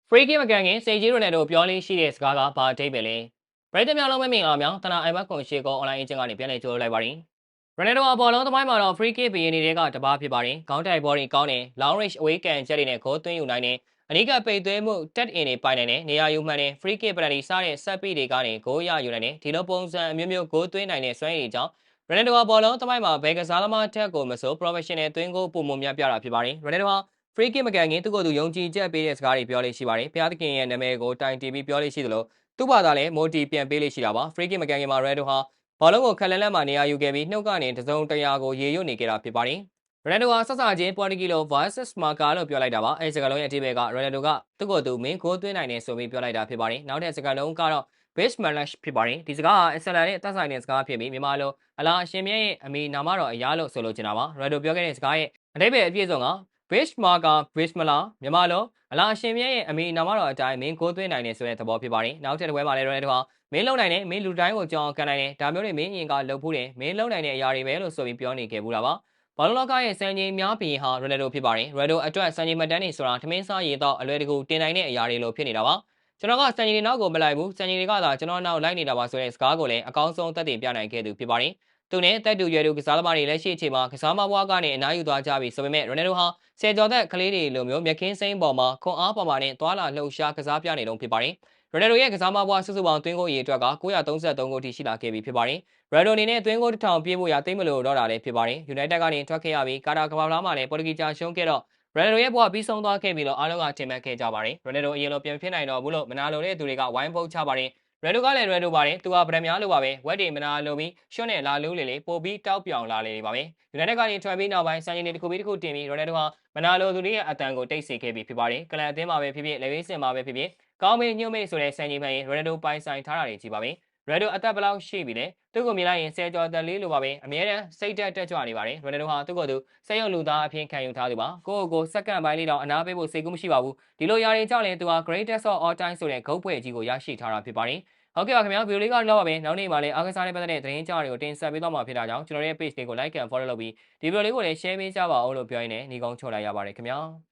Free game မကန်ခင်စေကြီးရိုနယ်တို့ပြောလေးရှိတဲ့စကားကဘာအဓိပ္ပာယ်လဲပရိသတ်များလုံးမင်္ဂလာများတနာအိုင်ဘတ်ကွန်ရှေကော online အကျဉ်းကနေပြန်လည်ကြိုးလိုက်ပါရင်ရိုနယ်ဒိုအပေါ်လုံးသမိုင်းမှာတော့ free kick ဘီရင်တွေကတပားဖြစ်ပါတယ်ခေါင်းတိုင်ဘော်တွေကောင်းတယ် long range အဝေးကန်ချက်တွေနဲ့ဂိုးသွင်းယူနိုင်တယ်အနီးကပိတ်သွင်းမှု tet in တွေပိုင်နိုင်တယ်နေရာယူမှန်တယ် free kick ပလက်တီစားတဲ့ဆက်ပြီးတွေကနေဂိုးရယူနိုင်တယ်ဒီလိုပုံစံအမျိုးမျိုးဂိုးသွင်းနိုင်တဲ့စွမ်းရည်ကြောင့်ရိုနယ်ဒိုအပေါ်လုံးသမိုင်းမှာဘယ်ကစားသမားတက်ကိုမဆို professional သွင်းဂိုးပုံမှန်များပြတာဖြစ်ပါတယ်ရိုနယ်ဒိုဟာ free kick မကန်ခင်သူ့ကိုယ်သူယုံကြည်ချက်ပေးတဲ့စကားတွေပြောလေးရှိပါတယ်။ဘုရားသခင်ရဲ့နာမည်ကိုတိုင်တီးပြီးပြောလေးရှိသလိုသူ့ဘာသာလည်း motivate ပြန်ပေးလေးရှိတာပါ။ free kick မကန်ခင်မှာ Ronaldo ဟာဘောလုံးကိုခက်လန်းလန်းမှနေရာယူခဲ့ပြီးနှုတ်ကနေတစုံတရာကိုရေရွတ်နေခဲ့တာဖြစ်ပါတယ်။ Ronaldo ဟာဆက်စချင်းပေါ်တူဂီလို versus marca လို့ပြောလိုက်တာပါ။အဲဒီစကားလုံးရဲ့အဓိပ္ပာယ်က Ronaldo ကသူ့ကိုယ်သူမင်းဂိုးသွင်းနိုင်တယ်ဆိုပြီးပြောလိုက်တာဖြစ်ပါတယ်။နောက်ထပ်စကားလုံးကတော့ Bismillah ဖြစ်ပါတယ်။ဒီစကားဟာအစ္စလာမ်နဲ့သက်ဆိုင်တဲ့စကားဖြစ်ပြီးမြန်မာလိုအလားအရှင်မြတ်ရဲ့အမိနာမတော်အရာလို့ဆိုလိုချင်တာပါ။ Ronaldo ပြောခဲ့တဲ့စကားရဲ့အဓိပ္ပာယ်အပြည့်အစုံက Bish Marka Bismillah မြန်မာလိုအလားအရှင်မြတ်ရဲ့အမိနာမတော်အတိုင်းမင်းဂိုးသွင်းနိုင်တယ်ဆိုတဲ့သဘောဖြစ်ပါတယ်။နောက်ထပ်တစ်ပွဲမှာလည်း Ronaldo ဟာမင်းလုံနိုင်တယ်မင်းလူတိုင်းကိုကြောင်ကန်နိုင်တယ်ဒါမျိုးတွေမင်းအရင်ကလှုပ်ဖူးတယ်မင်းလုံနိုင်တဲ့အရာတွေပဲလို့ဆိုပြီးပြောနေခဲ့ဘူးတာပါ။ဘောလုံးလောကရဲ့စံချိန်များပြီးဟာ Ronaldo ဖြစ်ပါတယ်။ Ronaldo အတွက်စံချိန်မှတ်တမ်းတွေဆိုတာထမင်းစားရေတော့အလွယ်တကူတင်နိုင်တဲ့အရာတွေလိုဖြစ်နေတာပါ။ကျွန်တော်ကစံချိန်တွေနောက်ကိုမလိုက်ဘူးစံချိန်တွေကသာကျွန်တော်နောက်လိုက်နေတာပါဆိုတဲ့စကားကိုလည်းအကောင်းဆုံးသက်သေပြနိုင်ခဲ့သူဖြစ်ပါတယ်။သူနဲ့တက်တူရွယ်သူကစားသမားတွေလက်ရှိအချိန်မှာကစားမဘွားကနေအနားယူသွားကြပြီဆိုပေမဲ့ Ronaldo ဟာဆယ်ကျော်သက်ကလေးတွေလိုမျိုးမြက်ခင်းစိမ်းပေါ်မှာခွန်အားပေါ်မှာနဲ့သွာလာလှုပ်ရှားကစားပြနေတုန်းဖြစ်ပါတယ်။ Ronaldo ရဲ့ကစားမဘွားစုစုပေါင်းသွင်းဂိုးအရေအတွက်က933ဂိုးထိရှိလာခဲ့ပြီဖြစ်ပါတယ်။ Ronaldo အနေနဲ့သွင်းဂိုး1000ပြည့်ဖို့ရသိမ့်မလို့တော့တာလည်းဖြစ်ပါတယ်။ United ကနေထွက်ခဲ့ရပြီးကာတာကဘာဖလားမှာလည်းပေါ်တူဂီကြာရှုံးခဲ့တော့ Ronaldo ရဲ့ဘဝပြီးဆုံးသွားခဲ့ပြီလို့အားလုံးကထင်မှတ်ခဲ့ကြပါတယ်။ Ronaldo အရင်လိုပြန်ဖြစ်နိုင်တော့ဘူးလို့မနာလိုတဲ့သူတွေကဝိုင်းပုတ်ချပါတယ်။ Ronaldo ကလည်း Ronaldo ပါတယ်သူကဗဒများလိုပါပဲဝက်တွေမနာလိုပြီးရှွတ်နဲ့လာလူးလေပို့ပြီးတောက်ပြောင်လာလေပါပဲ။ United ကနေထွက်ပြီးနောက်ပိုင်းစံချိန်တွေတစ်ခုပြီးတစ်ခုတင်ပြီး Ronaldo ဟာမနာလိုသူတွေရဲ့အတန်ကိုတိတ်ဆိတ်ခဲ့ပြီဖြစ်ပါတယ်။ကလပ်အသင်းမှာပဲဖြစ်ဖြစ်လက်ဝဲစင်မှာပဲဖြစ်ဖြစ်ကောင်းမေးညွှတ်မေးဆိုတဲ့စံချိန်မှန်ရင် Ronaldo ပိုင်ဆိုင်ထားတာတွေကြီးပါပဲ။ Ronaldo အသက်ဘယ်လောက်ရှိပြီလဲသူ့ကိုမြင်လိုက်ရင်10ကျော်သက်လေးလိုပါပဲအမြဲတမ်းစိတ်တက်ကြွနေပါတယ်။ Ronaldo ဟာသူ့ကိုယ်သူစက်ရုံလူသားအဖြစ်ခံယူထားသူပါကိုယ့်ကိုယ်စက္ကန့်ပိုင်းလေးတောင်အနားပေးဖို့စိတ်ကူးမရှိပါဘူးဒီလိုຢာတွေကြောင့်လည်းသူဟာ greatest of all time ဆိုတဲ့ဂုတ်ဖွဲ့ကြီးကိုရရှိထားတာဖြစ်ပါတယ်ဟုတ်ကဲ့ပါခင်ဗျာဗီဒီယိုလေးကတော့ပါပဲနောက်နေ့မှာလည်းအားကစားနဲ့ပတ်သက်တဲ့သတင်းကြောင်းတွေကိုတင်ဆက်ပေးသွားမှာဖြစ်တာကြောင့်ကျွန်တော်ရဲ့ page လေးကို like and follow လုပ်ပြီးဒီဗီဒီယိုလေးကိုလည်း share ပေးကြပါဦးလို့ပြောရင်းနဲ့ညီကုန်းချုပ်လိုက်ရပါတယ်ခင်ဗျာ